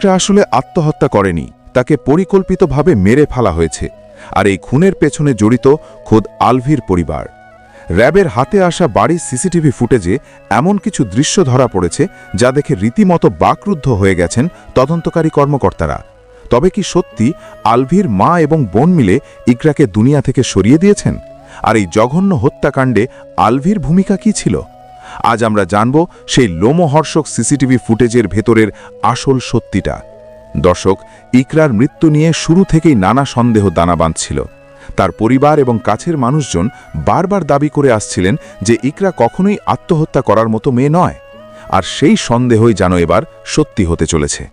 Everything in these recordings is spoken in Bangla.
ইকরা আসলে আত্মহত্যা করেনি, তাকে পরিকল্পিতভাবে মেরে ফেলা হয়েছে। আর এই খুনের পেছনে জড়িত খোদ আলভির পরিবার। র্যাবের হাতে আসা বাড়ির সিসিটিভি ফুটেজে এমন কিছু দৃশ্য ধরা পড়েছে যা দেখে রীতিমতো বাকরুদ্ধ হয়ে গেছেন তদন্তকারী কর্মকর্তারা। তবে কি সত্যি আলভির মা এবং বোন মিলে ইকরাকে দুনিয়া থেকে সরিয়ে দিয়েছেন? আর এই জঘন্য হত্যাকাণ্ডে আলভির ভূমিকা কি ছিল? আজ আমরা জানব সেই লোমহর্ষক সিসিটিভি ফুটেজের ভেতরের আসল সত্যিটা। দর্শক, ইকরার মৃত্যু নিয়ে শুরু থেকেই নানা সন্দেহ দানা বাঁধছিল। তার পরিবার এবং কাছের মানুষজন বারবার দাবি করে আসছিলেন যে ইকরা কখনোই আত্মহত্যা করার মতো মেয়ে নয়। আর সেই সন্দেহই যেন এবার সত্যি হতে চলেছে।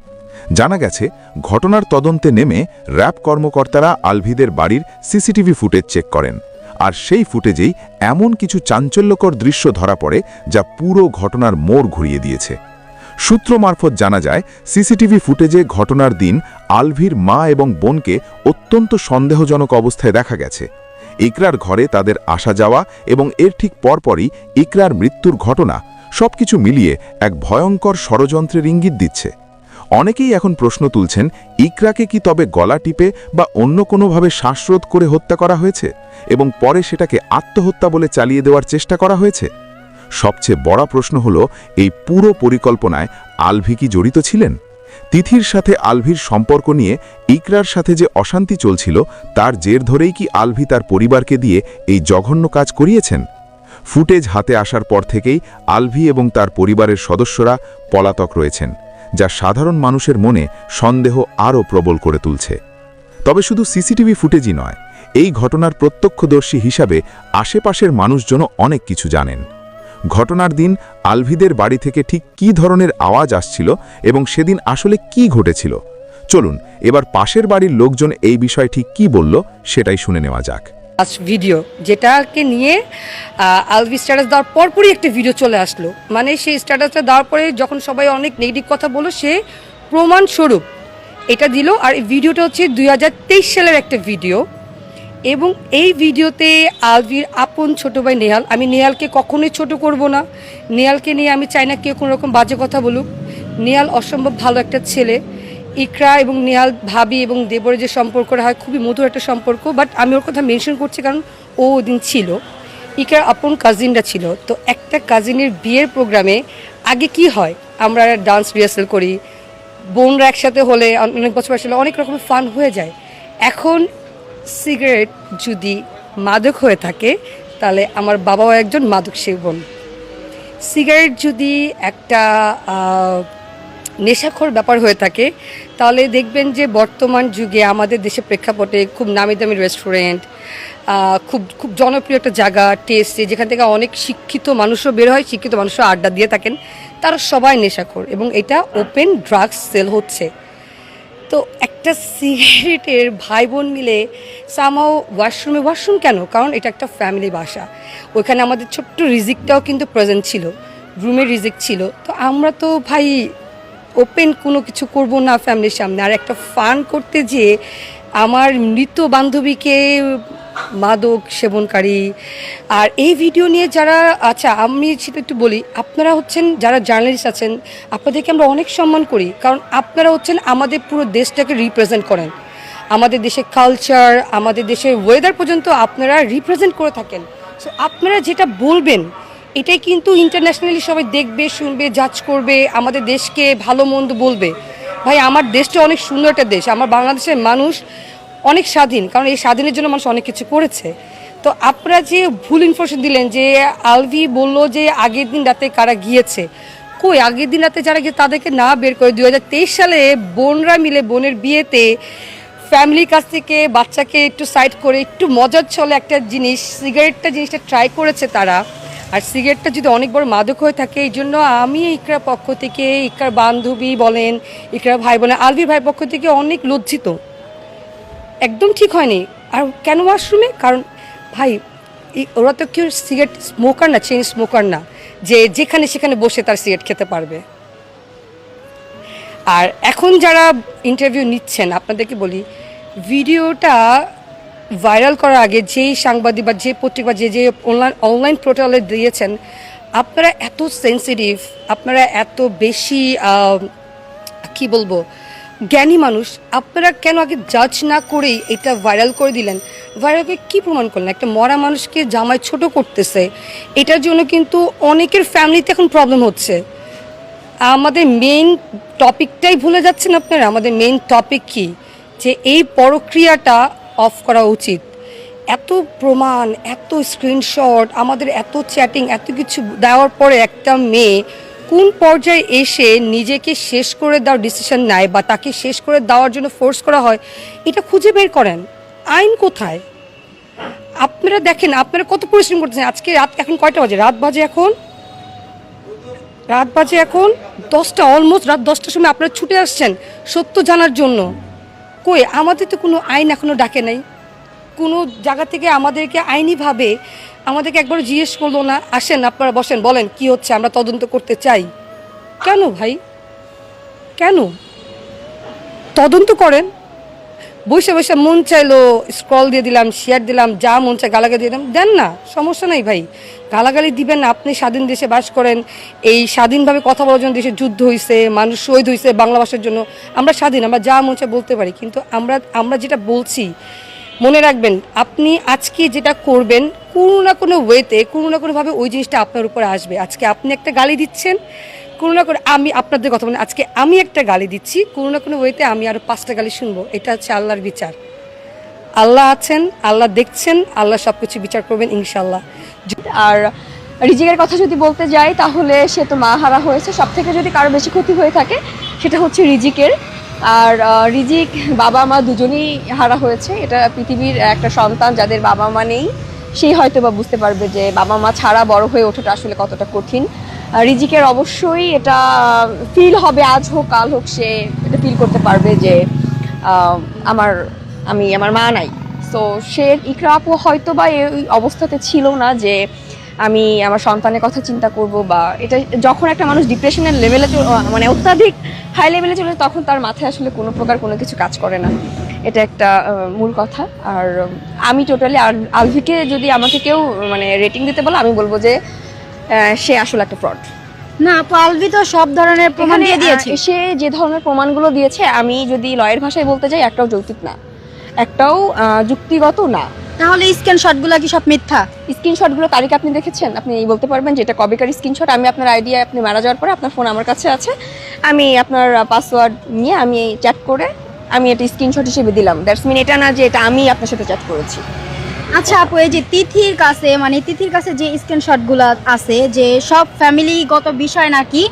জানা গেছে, ঘটনার তদন্তে নেমে র্যাব কর্মকর্তারা আলভিদের বাড়ির সিসিটিভি ফুটেজ চেক করেন। আর সেই ফুটেজেই এমন কিছু চাঞ্চল্যকর দৃশ্য ধরা পড়ে যা পুরো ঘটনার মোড় ঘুরিয়ে দিয়েছে। সূত্র মারফত জানা যায়, সিসিটিভি ফুটেজে ঘটনার দিন আলভির মা এবং বোনকে অত্যন্ত সন্দেহজনক অবস্থায় দেখা গেছে। ইকরার ঘরে তাদের আসা যাওয়া এবং এর ঠিক পরপরই ইকরার মৃত্যুর ঘটনা, সবকিছু মিলিয়ে এক ভয়ঙ্কর ষড়যন্ত্রের ইঙ্গিত দিচ্ছে। অনেকেই এখন প্রশ্ন তুলছেন, ইকরাকে কি তবে গলা টিপে বা অন্য কোনোভাবে শ্বাসরোধ করে হত্যা করা হয়েছে এবং পরে সেটাকে আত্মহত্যা বলে চালিয়ে দেওয়ার চেষ্টা করা হয়েছে? সবচেয়ে বড় প্রশ্ন হলো, এই পুরো পরিকল্পনায় আলভি কি জড়িত ছিলেন? তিথির সাথে আলভির সম্পর্ক নিয়ে ইকরার সাথে যে অশান্তি চলছিল, তার জের ধরেই কি আলভি তার পরিবারকে দিয়ে এই জঘন্য কাজ করিয়েছেন? ফুটেজ হাতে আসার পর থেকেই আলভি এবং তার পরিবারের সদস্যরা পলাতক রয়েছেন, যা সাধারণ মানুষের মনে সন্দেহ আরও প্রবল করে তুলছে। তবে শুধু সিসিটিভি ফুটেজই নয়, এই ঘটনার প্রত্যক্ষদর্শী হিসাবে আশেপাশের মানুষজনও অনেক কিছু জানেন। ঘটনার দিন আলভিদের বাড়ি থেকে ঠিক কী ধরনের আওয়াজ আসছিল এবং সেদিন আসলে কি ঘটেছিল, চলুন এবার পাশের বাড়ির লোকজন এই বিষয়ে ঠিক কি বলল সেটাই শুনে নেওয়া যাক। ভিডিও যেটাকে নিয়ে আলভি স্ট্যাটাস দেওয়ার পরপরই একটা ভিডিও চলে আসলো, মানে সেই স্ট্যাটাসটা দেওয়ার পরে যখন সবাই অনেক নেগেটিভ কথা বললো, সে প্রমাণস্বরূপ এটা দিল। আর এই ভিডিওটা হচ্ছে 2023 সালের একটা ভিডিও, এবং এই ভিডিওতে আলভির আপন ছোটো ভাই নেহাল, আমি নেহালকে কখনোই ছোট করব না, নেহালকে নিয়ে আমি চাই না কেউ কোনো রকম বাজে কথা বলুক। নেহাল অসম্ভব ভালো একটা ছেলে। ইকরা এবং নেহাল ভাবি এবং দেবরের যে সম্পর্কটা হয়, খুবই মধুর একটা সম্পর্ক। বাট আমি ওর কথা মেনশন করছি কারণ ও দিন ছিল, ইকরার আপন কাজিনরা ছিল। তো একটা কাজিনের বিয়ের প্রোগ্রামে আগে কি হয়, আমরা ডান্স রিহার্সাল করি, বোনরা একসাথে হলে অনেক বছর আসলে অনেক রকমের ফান হয়ে যায়। এখন সিগারেট যদি মাদক হয়ে থাকে, তাহলে আমার বাবাও একজন মাদক সেবন। সিগারেট যদি একটা নেশাখোর ব্যাপার হয়ে থাকে, তাহলে দেখবেন যে বর্তমান যুগে আমাদের দেশের প্রেক্ষাপটে খুব নামি দামি রেস্টুরেন্ট, খুব খুব জনপ্রিয় একটা জায়গা টেস্টে, যেখান থেকে অনেক শিক্ষিত মানুষও বের হয়, শিক্ষিত মানুষও আড্ডা দিয়ে থাকেন, তারা সবাই নেশাখোর এবং এটা ওপেন ড্রাগস সেল হচ্ছে। তো একটা সিগারেটের ভাই বোন মিলে সামহাও ওয়াশরুম কেন? কারণ এটা একটা ফ্যামিলি বাসা, ওইখানে আমাদের ছোট্ট রিজিকটাও কিন্তু প্রেজেন্ট ছিল, রুমের রিজিক ছিল। তো আমরা তো ভাই ওপেন কোনো কিছু করব না ফ্যামিলির সামনে। আর একটা ফান করতে যেয়ে আমার মৃত বান্ধবীকে মাদক সেবনকারী। আর এই ভিডিও নিয়ে যারা, আচ্ছা আমি সেটা একটু বলি, আপনারা হচ্ছেন যারা জার্নালিস্ট আছেন, আপনাদেরকে আমরা অনেক সম্মান করি, কারণ আপনারা হচ্ছেন আমাদের পুরো দেশটাকে রিপ্রেজেন্ট করেন। আমাদের দেশের কালচার, আমাদের দেশের ওয়েদার পর্যন্ত আপনারা রিপ্রেজেন্ট করে থাকেন। সো আপনারা যেটা বলবেন এটাই কিন্তু ইন্টারন্যাশনালি সবাই দেখবে, শুনবে, জাজ করবে, আমাদের দেশকে ভালো মন্দ বলবে। ভাই আমার দেশটা অনেক সুন্দর একটা দেশ, আমার বাংলাদেশের মানুষ অনেক স্বাধীন, কারণ এই স্বাধীনের জন্য মানুষ অনেক কিছু করেছে। তো আপনারা যে ভুল ইনফরমেশন দিলেন যে আলভি বলল যে আগের দিন রাতে কারা গিয়েছে, কই আগের দিন রাতে যারা গিয়ে তাদেরকে না বের করে 2023 সালে বোনরা মিলে বোনের বিয়েতে ফ্যামিলির কাছ থেকে বাচ্চাকে একটু সাইড করে একটু মজার ছলে একটা জিনিস, সিগারেটটা জিনিসটা ট্রাই করেছে তারা। আর সিগারেটটা যদি অনেক বড় মাদক হয়ে থাকে, এই জন্য আমি ইকরার পক্ষ থেকে, ইকরার বান্ধবী বলেন, ইকরার ভাই বলেন, আলভির ভাইয়ের পক্ষ থেকে অনেক লজ্জিত। একদম ঠিক হয়নি। আর কেন ওয়াশরুমে? কারণ ভাই ওরা তো কেউ সিগারেট স্মোকার না, চেইন স্মোকার না যে যেখানে সেখানে বসে তার সিগারেট খেতে পারবে। আর এখন যারা ইন্টারভিউ নিচ্ছেন, আপনাদেরকে বলি, ভিডিওটা ভাইরাল করার আগে যেই সাংবাদিক বা যে পত্রিকা বা যে অনলাইন পোর্টালে দিয়েছেন, আপনারা এত সেন্সিটিভ, আপনারা এত বেশি কি বলবো, জ্ঞানী মানুষ, আপনারা কেন আগে জাজ না করেই এটা ভাইরাল করে দিলেন? ভাইরালকে কি প্রমাণ করলেন? একটা মরা মানুষকে জামাই ছোট করতেছে, এটার জন্য কিন্তু অনেকের ফ্যামিলিতে এখন প্রবলেম হচ্ছে। আমাদের মেইন টপিকটাই ভুলে যাচ্ছেন আপনারা। আমাদের মেইন টপিক কি, যে এই পরক্রিয়াটা অফ করা উচিত। এত প্রমাণ, এত স্ক্রিনশট, আমাদের এত চ্যাটিং, এত কিছু দেওয়ার পরে একটা মেয়ে কোন পর্যায়ে এসে নিজেকে শেষ করে দেওয়ার ডিসিশন নেয় বা তাকে শেষ করে দেওয়ার জন্য ফোর্স করা হয়, এটা খুঁজে বের করেন। আইন কোথায়? আপনারা দেখেন, আপনারা কত পরিশ্রম করতেছেন। আজকে রাত এখন কয়টা বাজে? রাত বাজে এখন 10টা, অলমোস্ট রাত 10টার সময় আপনারা ছুটে আসছেন সত্য জানার জন্য। কই, আমাদের তো কোনো আইন এখনো ডাকে নাই। কোনো জায়গা থেকে আমাদেরকে আইনিভাবে আমাদেরকে একবার জিজ্ঞেস করলো না, আসেন আপনারা বসেন, বলেন কি হচ্ছে, আমরা তদন্ত করতে চাই। কেন ভাই, কেন? তদন্ত করেন। বসে বসে মন চাইলো স্ক্রল দিয়ে দিলাম, শেয়ার দিলাম, যা মন চায় গালাগালি দিয়ে দিলাম, দেন না, সমস্যা নাই ভাই। গালাগালি দিবেন না। আপনি স্বাধীন দেশে বাস করেন, এই স্বাধীনভাবে কথা বলার জন্য দেশে যুদ্ধ হয়েছে, মানুষ শহীদ হয়েছে বাংলা ভাষার জন্য। আমরা স্বাধীন, আমরা যা মন চায় বলতে পারি, কিন্তু আমরা যেটা বলছি মনে রাখবেন, আপনি আজকে যেটা করবেন কোনো না কোনো ওয়েতে, কোনো না কোনোভাবে ওই জিনিসটা আপনার উপর আসবে। আজকে আপনি একটা গালি দিচ্ছেন, কোনো না কোনো, আমি আপনাদের কথা বলি, আজকে আমি একটা গালি দিচ্ছি, কোনো না কোনো ওয়েতে আমি আরও 5টা গালি শুনবো। এটা হচ্ছে আল্লাহর বিচার। আল্লাহ আছেন, আল্লাহ দেখছেন, আল্লাহ সব কিছু বিচার করবেন ইনশাল্লাহ। আর রিজিকের কথা যদি বলতে যাই তাহলে সে তো মা হারা হয়েছে। সব থেকে যদি কারো বেশি ক্ষতি হয়ে থাকে সেটা হচ্ছে রিজিকের। আর রিজিক বাবা মা দুজনেই হারা হয়েছে। এটা পৃথিবীর একটা সন্তান যাদের বাবা মা নেই, সেই হয়তো বা বুঝতে পারবে যে বাবা মা ছাড়া বড় হয়ে ওঠাটা আসলে কতটা কঠিন। রিজিকের অবশ্যই এটা ফিল হবে, আজ হোক কাল হোক সে এটা ফিল করতে পারবে যে আমার মা নাই। তো সে ইকরা আপু হয়তো বা এই অবস্থাতে ছিল না যে আমি আমার সন্তানের কথা চিন্তা করব, বা এটা যখন একটা মানুষ ডিপ্রেশনের লেভেলে মানে অত্যাধিক হাই লেভেলে চলে তখন তার মাথায় আসলে কোনো প্রকার কোনো কিছু কাজ করে না। এটা একটা মূল কথা। আর আমি টোটালি আলভিকে যদি আমাকে কেউ মানে রেটিং দিতে বলে, আমি বলবো যে সে আসলে একটা ফ্রড। না আপু, আলভি তো সব ধরনের প্রমাণ দিয়ে দিয়েছে। সে যে ধরনের প্রমাণগুলো দিয়েছে, আমি যদি লয়ের ভাষায় বলতে যাই, একটাও যৌক্তিক না, একটাও যুক্তিগত না। তাহলে স্ক্রিনশটগুলো কি সব মিথ্যা? স্ক্রিনশটগুলো তারিখ আপনি দেখেছেন? আপনি বলতে পারবেন যেটা কবেকার স্ক্রিনশট? আমি আপনার আইডিয়া, আপনি মারা যাওয়ার পরে আপনার ফোন আমার কাছে আছে, আমি আপনার পাসওয়ার্ড নিয়ে আমি চ্যাট করে আমি এটা স্ক্রিনশট হিসেবে দিলাম। দ্যাটস মিন এটা না যে এটা আমি আপনার সাথে চ্যাট করেছি। আচ্ছা আপু, এই যে তিথির কাছে যে স্ক্রিনশটগুলো আছে, যে সব ফ্যামিলিগত বিষয় নাকি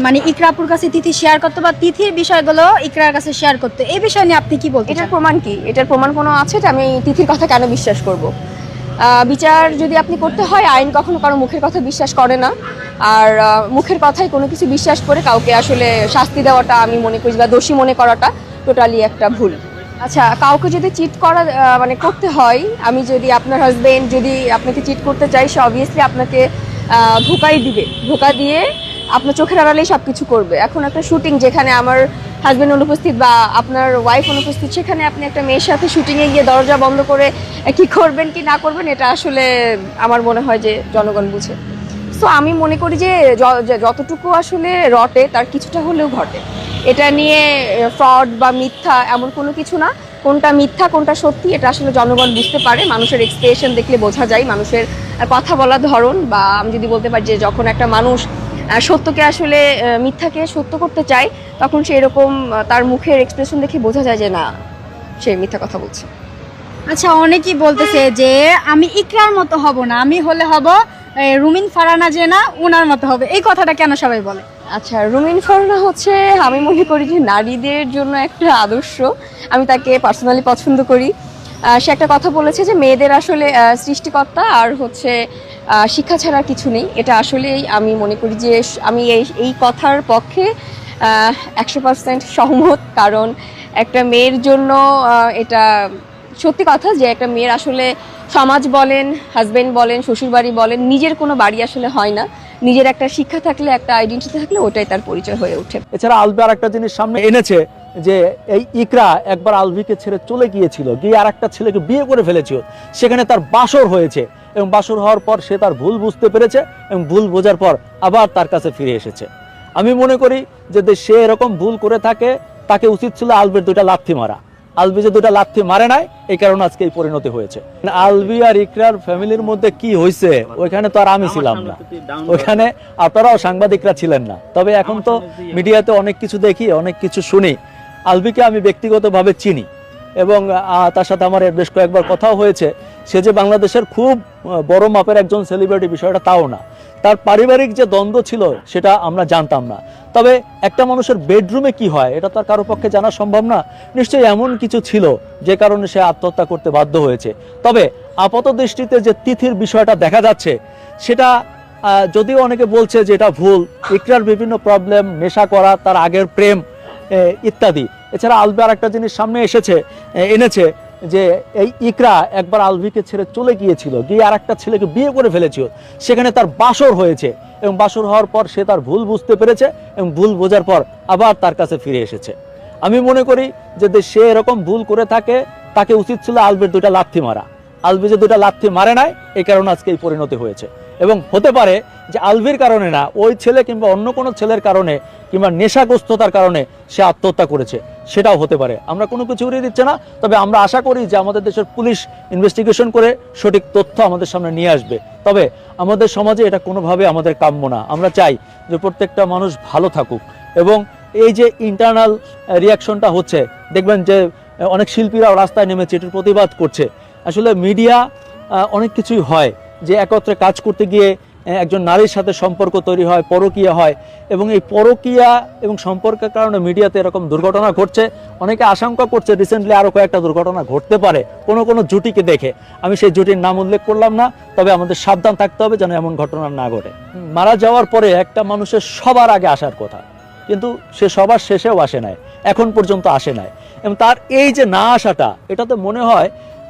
মানে ইকরাপুর কাছে তিথি শেয়ার করতো, বা তিথির বিষয়গুলো ইকরার কাছে শেয়ার করতো, এই বিষয় নিয়ে আপনি কি বলতে চান? এটার প্রমাণ কি? এটার প্রমাণ কোনো আছে যে আমি তিথির কথা কেন বিশ্বাস করব? বিচার যদি আপনি করতে হয়, আইন কখনো কারো মুখের কথা বিশ্বাস করে না। আর মুখের কথায় কোনো কিছু বিশ্বাস করে কাউকে আসলে শাস্তি দেওয়াটা, আমি মনে করি, বা দোষী মনে করাটা টোটালি একটা ভুল। আচ্ছা, কাউকে যদি চিট করা মানে করতে হয়, আমি যদি আপনার হাজবেন্ড যদি আপনাকে চিট করতে চাই, সে অবভিয়াসলি আপনাকে ধোকাই দিবে। ধোকা দিয়ে আপনার চোখের আড়ালেই সব কিছু করবে। এখন একটা শুটিং যেখানে আমার হাজবেন্ড অনুপস্থিত বা আপনার ওয়াইফ অনুপস্থিত, সেখানে আপনি একটা মেয়ের সাথে শুটিংয়ে গিয়ে দরজা বন্ধ করে কি করবেন কি না করবেন, এটা আসলে আমার মনে হয় যে জনগণ বুঝে। সো আমি মনে করি যে যতটুকু আসলে রটে তার কিছুটা হলেও ঘটে। এটা নিয়ে ফ্রড বা মিথ্যা এমন কোনো কিছু না। কোনটা মিথ্যা কোনটা সত্যি এটা আসলে জনগণ বুঝতে পারে। মানুষের এক্সপ্রেশন দেখলে বোঝা যায়, মানুষের কথা বলার ধরন, বা আমি যদি বলতে পারি যে যখন একটা মানুষ সত্যকে আসলে মিথ্যাকে সত্য করতে চায়, তখন সে এরকম তার মুখের এক্সপ্রেশন দেখে বোঝা যায় যে না, সে মিথ্যা কথা বলছে। আচ্ছা, অনেকেই বলতেছে যে আমি ইকরার মতো হব না, আমি হলে হব রুমিন ফারহানা জেনা, ওনার মতো হবে। এই কথাটা কেন সবাই বলে? আচ্ছা, রুমিন ফারহানা হচ্ছে, আমি মনে করি যে নারীদের জন্য একটা আদর্শ। আমি তাকে পার্সোনালি পছন্দ করি। সে একটা কথা বলেছে যে মেয়েদের আসলে সৃষ্টিকর্তা আর হচ্ছে শিক্ষা ছাড়া কিছু নেই। এটা আসলেই আমি মনে করি যে আমি এই কথার পক্ষে 100% সহমত। কারণ একটা মেয়ের জন্য এটা সত্যি কথা যে একটা মেয়ের আসলে সমাজ বলেন, হাজবেন্ড বলেন, শ্বশুরবাড়ি বলেন, নিজের কোনো বাড়ি আসলে হয় না। নিজের একটা শিক্ষা থাকলে, একটা আইডেন্টিটি থাকলে, ওটাই তার পরিচয় হয়ে ওঠে। এছাড়া আলভি আর একটা জিনিস সামনে এনেছে যে এই ইকরা একবার আলভিকে ছেড়ে চলে গিয়েছিল, গিয়ে আর একটা ছেলেকে বিয়ে করে ফেলেছিল। সেখানে তার বাসর হয়েছে এবং বাসর হওয়ার পর সে তার ভুল বুঝতে পেরেছে এবং ভুল বোঝার পর আবার তার কাছে ফিরে এসেছে। আমি মনে করি যে সে এরকম ভুল করে থাকে, তাকে উচিত ছিল আলভির দুইটা লাথি মারা। আলভি যে দুইটা লাথি মারে নাই, এই কারণে আজকে এই পরিণতি হয়েছে। আলভি আর ইকরার ফ্যামিলির মধ্যে কি হয়েছে ওইখানে তো আর আমি ছিলাম না, ওইখানে আপনারাও সাংবাদিকরা ছিলেন না। তবে এখন তো মিডিয়াতে অনেক কিছু দেখি, অনেক কিছু শুনি। আলভিকে আমি ব্যক্তিগতভাবে চিনি এবং তার সাথে আমার বেশ কয়েকবার কথাও হয়েছে। সে যে বাংলাদেশের খুব বড় মাপের একজন সেলিব্রিটি বিষয়টা তাও না, তার পারিবারিক যে দ্বন্দ্ব ছিল সেটা আমরা জানতাম না। তবে একটা মানুষের বেডরুমে কি হয় এটা তো আর কারো পক্ষে জানা সম্ভব না। নিশ্চয়ই এমন কিছু ছিল যে কারণে সে আত্মহত্যা করতে বাধ্য হয়েছে। তবে আপাত দৃষ্টিতে যে তিথির বিষয়টা দেখা যাচ্ছে সেটা যদিও অনেকে বলছে যে এটা ভুল, ইকরার বিভিন্ন প্রবলেম, নেশা করা, তার আগের প্রেম ইত্যাদি। এছাড়া আলভি আর একটা জিনিস সামনে এনেছে যে এই ইকরা একবার আলভিকে ছেড়ে চলে গিয়েছিল, গিয়ে আর একটা ছেলেকে বিয়ে করে ফেলেছিল। সেখানে তার বাসর হয়েছে এবং বাসর হওয়ার পর সে তার ভুল বুঝতে পেরেছে এবং ভুল বোঝার পর আবার তার কাছে ফিরে এসেছে। আমি মনে করি যে সে এরকম ভুল করে থাকে, তাকে উচিত ছিল আলভির দুইটা লাথি মারা। আলভি যে দুইটা লাথি মারে নাই, এই কারণে আজকে এই পরিণতি হয়েছে। এবং হতে পারে যে আলভির কারণে না, ওই ছেলে কিংবা অন্য কোনো ছেলের কারণে কিংবা নেশাগ্রস্ততার কারণে সে আত্মহত্যা করেছে, সেটাও হতে পারে। আমরা কোনো কিছু উড়িয়ে দিচ্ছে না, তবে আমরা আশা করি যে আমাদের দেশের পুলিশ ইনভেস্টিগেশন করে সঠিক তথ্য আমাদের সামনে নিয়ে আসবে। তবে আমাদের সমাজে এটা কোনোভাবে আমাদের কাম্য না। আমরা চাই যে প্রত্যেকটা মানুষ ভালো থাকুক এবং এই যে ইন্টারনাল রিয়াকশনটা হচ্ছে, দেখবেন যে অনেক শিল্পীরাও রাস্তায় নেমেছে, এটার প্রতিবাদ করছে। আসলে মিডিয়া অনেক কিছুই হয় যে একত্রে কাজ করতে গিয়ে একজন নারীর সাথে সম্পর্ক তৈরি হয়, পরকীয়া হয় এবং এই পরকীয়া এবং সম্পর্কের কারণে মিডিয়াতে এরকম দুর্ঘটনা ঘটছে। অনেকে আশঙ্কা করছে রিসেন্টলি আরও কয়েকটা দুর্ঘটনা ঘটতে পারে কোনো জুটিকে দেখে। আমি সেই জুটির নাম উল্লেখ করলাম না, তবে আমাদের সাবধান থাকতে হবে যেন এমন ঘটনা না ঘটে। মারা যাওয়ার পরে একটা মানুষের সবার আগে আসার কথা, কিন্তু সে সবার শেষেও আসে নাই, এখন পর্যন্ত আসে নাই। এবং তার এই যে না আসাটা, এটাতে মনে হয়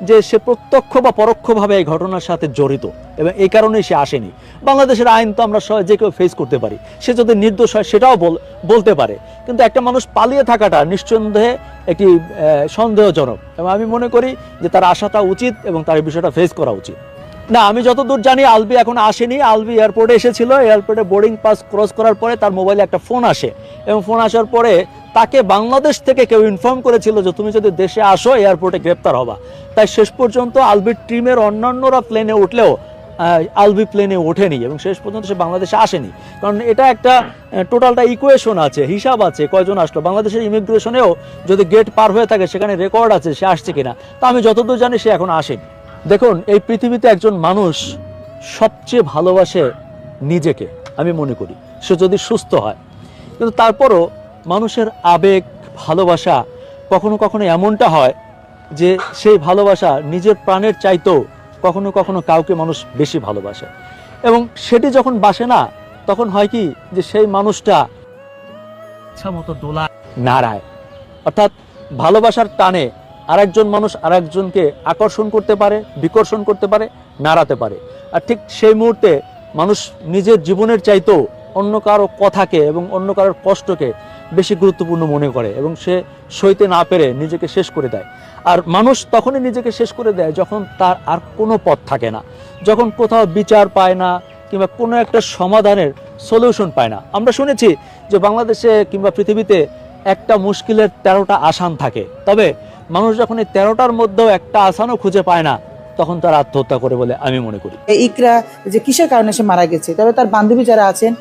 যে সে প্রত্যক্ষ বা পরোক্ষভাবে এই ঘটনার সাথে জড়িত এবং এই কারণেই সে আসেনি। বাংলাদেশের আইন তো আমরা যে কেউ ফেস করতে পারি, সে যদি নির্দোষ হয় সেটাও বলতে পারে, কিন্তু একটা মানুষ পালিয়ে থাকাটা নিঃসন্দেহে একটি সন্দেহজনক। এবং আমি মনে করি যে তার আসাটা উচিত এবং তার এই বিষয়টা ফেস করা উচিত। না, আমি যতদূর জানি আলভি এখন আসেনি। আলভি এয়ারপোর্টে এসেছিল, এয়ারপোর্টে বোর্ডিং পাস ক্রস করার পরে তার মোবাইলে একটা ফোন আসে এবং ফোন আসার পরে তাকে বাংলাদেশ থেকে কেউ ইনফর্ম করেছিল যে তুমি যদি দেশে আসো এয়ারপোর্টে গ্রেপ্তার হবা। তাই শেষ পর্যন্ত আলভির টিমের অন্যান্যরা প্লেনে উঠলেও আলভি প্লেনে ওঠেনি এবং শেষ পর্যন্ত সে বাংলাদেশে আসেনি। কারণ এটা একটা টোটালটা ইকুয়েশন আছে, হিসাব আছে কয়জন আসলো। বাংলাদেশের ইমিগ্রেশনেও যদি গেট পার হয়ে থাকে সেখানে রেকর্ড আছে সে আসছে কিনা। তা আমি যতদূর জানি সে এখন আসেনি। দেখুন, এই পৃথিবীতে একজন মানুষ সবচেয়ে ভালোবাসে নিজেকে, আমি মনে করি, সে যদি সুস্থ হয়। কিন্তু তারপরও মানুষের আবেগ, ভালোবাসা কখনো কখনো এমনটা হয় যে সেই ভালোবাসা নিজের প্রাণের চাইতেও কখনো কখনো কাউকে মানুষ বেশি ভালোবাসে এবং সেটি যখন বাসে না, তখন হয় কি যে সেই মানুষটা ইচ্ছা মতো দোলা নাড়ায়। অর্থাৎ ভালোবাসার টানে আরেকজন মানুষ আরেকজনকে আকর্ষণ করতে পারে, বিকর্ষণ করতে পারে, নাড়াতে পারে। আর ঠিক সেই মুহূর্তে মানুষ নিজের জীবনের চাইতেও অন্য কারো কথাকে এবং অন্য কারোর কষ্টকে বেশি গুরুত্বপূর্ণ মনে করে এবং সে সইতে না পেরে নিজেকে শেষ করে দেয়। আর মানুষ তখনই নিজেকে শেষ করে দেয় যখন তার আর কোনো পথ থাকে না, যখন কোথাও বিচার পায় না কিংবা কোনো একটা সমাধানের সলিউশন পায় না। আমরা শুনেছি যে বাংলাদেশে কিংবা পৃথিবীতে একটা মুশকিলের 13টা আসান থাকে, তবে মানুষ যখন এই 13টার মধ্যেও একটা আসানও খুঁজে পায় না, তখন তারা আত্মহত্যা করে বলে আমি মনে করি। ইকরা যে কিসের কারণে সে মারা গেছে, তবে তার বান্ধবী যারা আছেন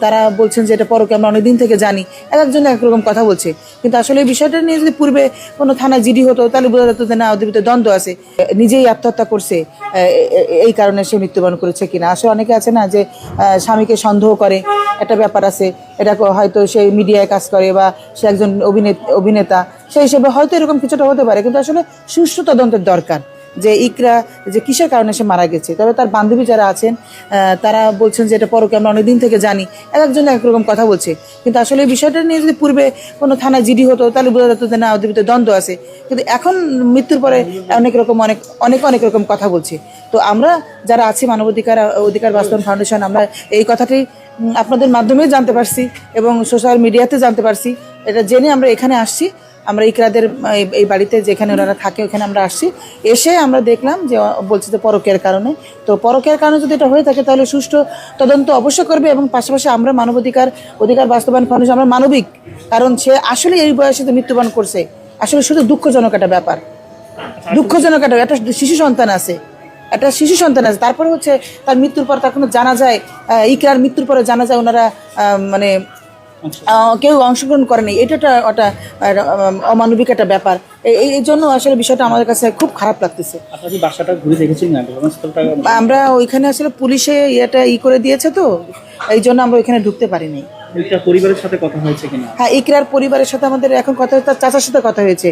তারা বলছেন যে এটা পরকে আমরা অনেকদিন থেকে জানি, একজন একরকম কথা বলছে। কিন্তু আসলে এই বিষয়টা নিয়ে যদি পূর্বে কোনো থানায় জিডি হতো তাহলে বোঝা যেত যে না, ওদের ভিতরে দ্বন্দ্ব আছে, নিজেই আত্মহত্যা করছে এই কারণে সে মৃত্যুবরণ করেছে কিনা। আসলে অনেকে আছে না যে স্বামীকে সন্দেহ করে, একটা ব্যাপার আছে, এটা হয়তো সে মিডিয়ায় কাজ করে বা সে একজন অভিনেতা, সেই হিসেবে হয়তো এরকম কিছুটা হতে পারে। কিন্তু আসলে সুষ্ঠু তদন্তের দরকার যে ইকরা যে কিসের কারণে সে মারা গেছে। তবে তার বান্ধবী যারা আছেন তারা বলছেন যে এটা পরকে আমরা অনেকদিন থেকে জানি, একজন একরকম কথা বলছে। কিন্তু আসলে এই বিষয়টা নিয়ে যদি পূর্বে কোনো থানায় জিডি হতো তাহলে বোঝা যেত যে না, ওদের ভিতরে দ্বন্দ্ব আছে। কিন্তু এখন মৃত্যুর পরে অনেক রকম কথা বলছে। তো আমরা যারা আছি অধিকার বাস্তবায়ন ফাউন্ডেশন, আমরা এই কথাটি আপনাদের মাধ্যমেই জানতে পারছি এবং সোশ্যাল মিডিয়াতে জানতে পারছি। এটা জেনে আমরা এখানে আসছি। আমরা ইকরাদের এই বাড়িতে যেখানে ওনারা থাকে ওখানে আমরা আসছি, এসে আমরা দেখলাম যে বলছে যে পরকীয়ার কারণে। তো পরকীয়ার কারণে যদি এটা হয়ে থাকে তাহলে সুষ্ঠু তদন্ত অবশ্যই করবে, এবং পাশাপাশি আমরা অধিকার বাস্তবায়ন ফাউন্ডেশন আমরা মানবিক, কারণ সে আসলে এই বয়সে তো মৃত্যুবরণ করছে, আসলে শুধু দুঃখজনক একটা ব্যাপার, দুঃখজনক একটা শিশু সন্তান আছে, তারপরে হচ্ছে তার মৃত্যুর পর তার কোনো জানা যায়, ইকরার মৃত্যুর পরে জানা যায় ওনারা মানে কেউ অংশগ্রহণ করেনি, এটা একটা অমানবিক একটা ব্যাপার। এই জন্য আসলে বিষয়টা আমাদের কাছে খুব খারাপ লাগতেছে। আমরা ওইখানে আসলে পুলিশে করে দিয়েছে, তো এই জন্য আমরা ওইখানে ঢুকতে পারিনি। পরিবারের সাথে কথা হয়েছে কিনা? হ্যাঁ, ইকরার পরিবারের সাথে আমাদের এখন কথা হয়েছে, তার চাচার সাথে কথা হয়েছে,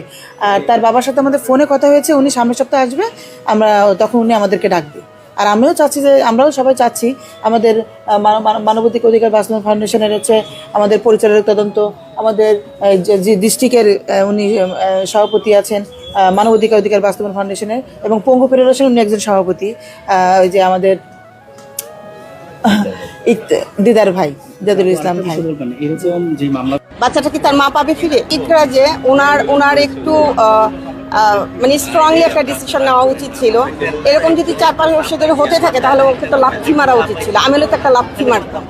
আর তার বাবার সাথে আমাদের ফোনে কথা হয়েছে। উনি সামনের সপ্তাহে আসবে, আমরা তখন উনি আমাদেরকে ডাকবে। আর আমরাও সবাই চাচ্ছি আমাদের মানবাধিক অধিকার বাস্তবায়ন ফাউন্ডেশনের হচ্ছে আমাদের পরিচালক তদন্ত, আমাদের যে ডিস্ট্রিক্টের উনি সভাপতি আছেন মানবাধিকার অধিকার বাস্তবায়ন ফাউন্ডেশনের, এবং পঙ্গু ফেডারেশন উনি একজন সভাপতি, ওই যে আমাদের দিদার ভাই জাদুল ইসলাম ভাই। এরকম যে মামলা, বাচ্চাটা কি তার মা পাবে ফিরে? ইকরা যে ওনার একটু মানে স্ট্রংলি একটা ডিসিশন নেওয়া উচিত ছিল। এরকম যদি 4-5 বছর ধরে হতে থাকে তাহলে ওকে তো লাথি মারা উচিত ছিল। আমিও তো একটা লাথি মারতাম,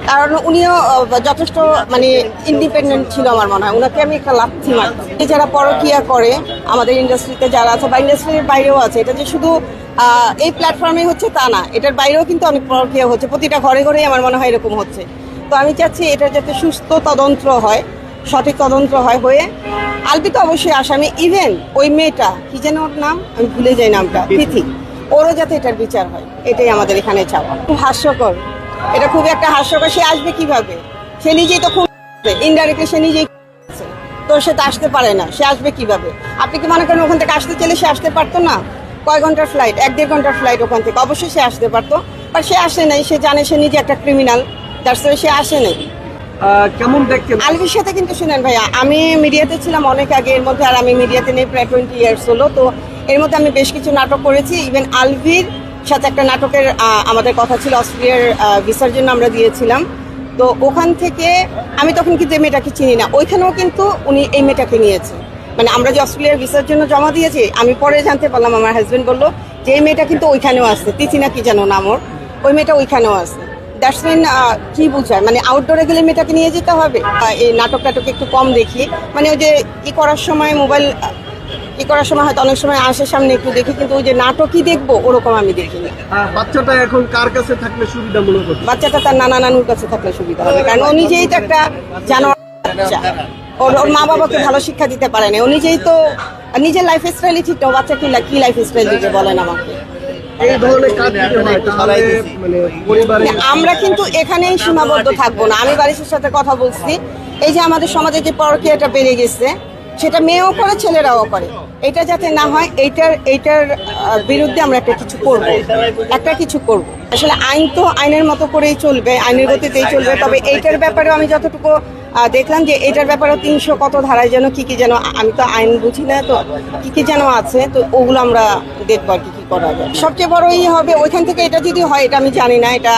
কারণ উনিও যথেষ্ট মানে ইন্ডিপেন্ডেন্ট ছিল। আমার মনে হয় ওনাকে আমি একটা লাথি মারতাম। যারা পরকীয়া করে আমাদের ইন্ডাস্ট্রিতে যারা আছে বা ইন্ডাস্ট্রির বাইরেও আছে, এটা যে শুধু এই প্ল্যাটফর্মে হচ্ছে তা না, এটার বাইরেও কিন্তু অনেক পরকীয়া হচ্ছে, প্রতিটা ঘরে ঘরেই আমার মনে হয় এরকম হচ্ছে। তো আমি চাচ্ছি এটা যাতে সুস্থ তদন্ত হয়, সঠিক তদন্ত হয়ে আলবি তো অবশ্যই আসামি। ইভেন ওই মেয়েটা কি যেন ওর নাম, আমি ভুলে যাই নামটা, তিথি, ওরও যাতে এটার বিচার হয়, এটাই আমাদের এখানে চাওয়া। খুব হাস্যকর, এটা খুব একটা হাস্যকর। সে আসবে কিভাবে? সে নিজেই তো খুব ইনডাইরেক্টলি সে নিজেই, তো সে তো আসতে পারে না, সে আসবে কিভাবে? আপনি কি মনে করেন ওখান থেকে আসতে চাইলে সে আসতে পারতো না? কয় ঘন্টার ফ্লাইট? 1-1.5 ঘন্টার ফ্লাইট ওখান থেকে, অবশ্যই সে আসতে পারতো, বাট সে আসে নাই। সে জানে সে নিজে একটা ক্রিমিনাল, তার সাথে সে আসে নাই। কেমন দেখছেন আলভির সাথে? কিন্তু শুনেন ভাইয়া, আমি মিডিয়াতে ছিলাম অনেক আগে, এর মধ্যে আর আমি মিডিয়াতে নেই প্রায় 20 ইয়ার্স হলো। তো এর মধ্যে আমি বেশ কিছু নাটক করেছি। ইভেন আলভির সাথে একটা নাটকের আমাদের কথা ছিল, অস্ট্রেলিয়ার ভিসার জন্য আমরা দিয়েছিলাম। তো ওখান থেকে আমি তখন কিন্তু এই মেয়েটাকে চিনি না, ওইখানেও কিন্তু উনি এই মেয়েটাকে নিয়েছে। মানে আমরা যে অস্ট্রেলিয়ার ভিসার জন্য জমা দিয়েছি, আমি পরে জানতে পারলাম, আমার হাজবেন্ড বললো যে এই মেয়েটা কিন্তু ওইখানেও আসছে, তিথি না কি যেন নাম ওর, ওই মেয়েটা ওইখানেও আসছে। দ্যাটস মিন কি বোঝায়, মানে আউটডোরে গেলে মেয়েটাকে নিয়ে যেতে হবে। এই নাটক একটু কম দেখি, মানে ওই যে করার সময় মোবাইল করার সময় হয়তো অনেক সময় আসে সামনে একটু দেখি, কিন্তু ওই যে নাটকই দেখবো ওরকম আমি দেখি না। বাচ্চাটা এখন কার কাছে থাকলে সুবিধামূলক হবে? বাচ্চাটা তার নানা নানুর কাছে থাকলে সুবিধা হবে, কারণ ও নিজেই তো একটা জানোয়ার বাচ্চা। ওর মা বাবাকে ভালো শিক্ষা দিতে পারে না, ও নিজেই তো নিজের লাইফ স্টাইলই ঠিক না, বাচ্চা কি লাইফ স্টাইল দিতে বলেন আমাকে? এই ধরনের কাজ যদি হয় তাহলে মানে পরিবারে আমরা কিন্তু এখানেই সীমাবদ্ধ থাকবো না। আমি বারিশের সাথে কথা বলছি, এই যে আমাদের সমাজে যে পরকীয়াটা বেড়ে গেছে, সেটা মেয়েও করে ছেলেরাও করে, এটা যাতে না হয় এইটার বিরুদ্ধে আমরা একটা কিছু করব। আসলে আইন তো আইনের মতো করেই চলবে, আইনের গতিতেই চলবে। তবে এইটার ব্যাপারে আমি যতটুকু দেখলাম যে এটার ব্যাপারে 300 কত ধারায় যেন কি যেন, আমি তো আইন বুঝি না, তো কি যেন আছে, তো ওগুলো আমরা দেখবো আর কি করা যায়। সবচেয়ে বড় হবে ওইখান থেকে, এটা যদি হয় এটা আমি জানি না, এটা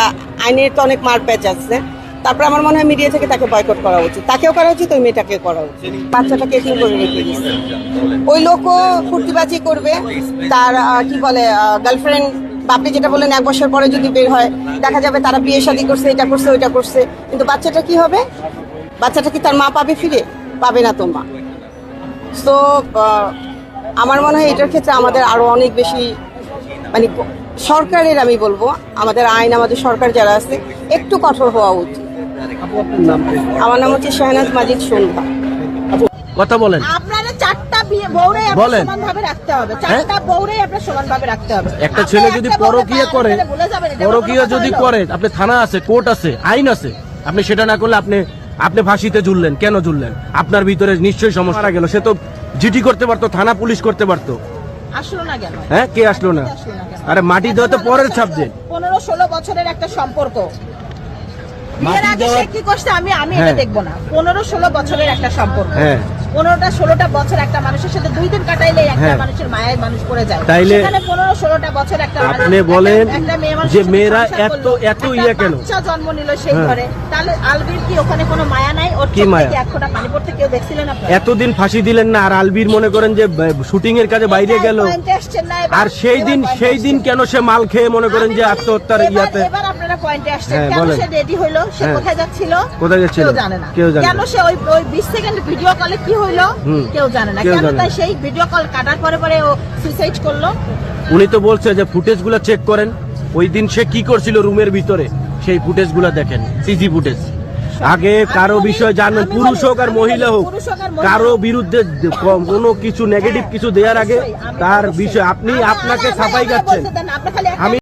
আইনের তো অনেক মারপ্যাচ আছে। তারপর আমার মনে হয় মিডিয়া থেকে তাকে বয়কট করা উচিত, তাকেও করা উচিত, ওই মেয়েটাকেও করা উচিত। বাচ্চাটাকে এতিম করে রেখে দিচ্ছে, ওই লোকও ফুর্তিবাজি করবে, তার কি বলে গার্লফ্রেন্ড বাপি যেটা বললেন 1 বছর পরে যদি বের হয় দেখা যাবে তারা বিয়ে শাদী করছে, এটা করছে ওইটা করছে, কিন্তু বাচ্চাটা কি হবে? বাচ্চাটা কি তার মা পাবে ফিরে? পাবে না তো মা। তো আমার মনে হয় এটার ক্ষেত্রে আমাদের আরো অনেক বেশি, মানে সরকারের, আমি বলবো আমাদের আইন, আমাদের সরকার যারা আছে একটু কঠোর হওয়া উচিত। আমার নাম হচ্ছে শাহনাজ মাজিদ সন্ধ্যা। কথা বলেন। আপনারা 4টা বউরে সমানভাবে রাখতে হবে, 4টা বউরে আপনারা সমানভাবে রাখতে হবে। একটা ছেলে যদি পরকীয়া করে, পরকীয়া যদি করে, আপনি থানা আছে, কোর্ট আছে, আইন আছে, আপনি সেটা না করলে আপনি ফাঁসিতে ঝুললেন। কেন ঝুললেন? আপনার ভিতরে নিশ্চয়ই সমস্যা গেল। সে তো জিডি করতে পারতো, থানা পুলিশ করতে পারতো, আসলো না কেন? হ্যাঁ, কে আসলো না? আরে মাটি দেওয়া তো পরের সাবজেক্ট। 15-16 বছরের একটা সম্পর্ক, মাটি কি করছে আমি এটা দেখবো না। 15-16 বছরের একটা সম্পর্ক, হ্যাঁ 15-16টা বছর একটা মানুষের সাথে 2 দিন কাটাইলে একটা হ্যাঁ। মানুষের মায়ায় মানুষ পড়ে যায়। তাইলে সেখানে 15-16টা বছর একটা আপনি বলেন একটা মেয়ে মানুষের যে সাথে মেয়েরা সংসার করলো, এত একটা ইয়ে কেন? বাচ্চা জন্ম নিল সেই হ্যাঁ। ঘরে, তাহলে আলবির কি ওখানে কোনো মায়া নাই? ওর কি চোখ মায়া? থেকে এক ফোঁটা পানি পড়তে কেউ দেখছিলেন আপনারা? এতদিন ফাঁসি দিলেন না, আর আলবির মনে করেন যে শুটিং এর কাজে বাইরে গেল, পয়েন্টে আসছেন না এবার? আর সেই দিন কেন সে মাল খেয়ে মনে করেন যে আত্মহত্যার ইয়াতে? এবার আপনারা পয়েন্টে আসছেন, হ্যাঁ, কেন বলেন। সে রেডি হইলো, সে হ্যাঁ। কোথায় যাচ্ছিল, কোথায় যাচ্ছিল? কেউ জানে না। কেউ জানে কেন না। সে ওই 20 সেকেন্ড ভিডিও কলে কি হইলো, কেউ জানে না। কেউ কেন জানে তাই না। সেই ভিডিও কল কাটার পরে পরে ও সুইসাইড করলো? উনি তো বলছে যে ফুটেজগুলো চেক করেন, ওই দিন সে কি করছিল রুমের ভিতরে, সেই ফুটেজগুলো দেখেন, সিসি ফুটেজ। আগে কারো বিষয় জানেন, পুরুষ হোক আর মহিলা হোক, কারো বিরুদ্ধে কোনো কিছু নেগেটিভ কিছু দেওয়ার আগে তার বিষয় আপনি আপনাকে সাফাই গাচ্ছেন। আপনি খালি একটা আমি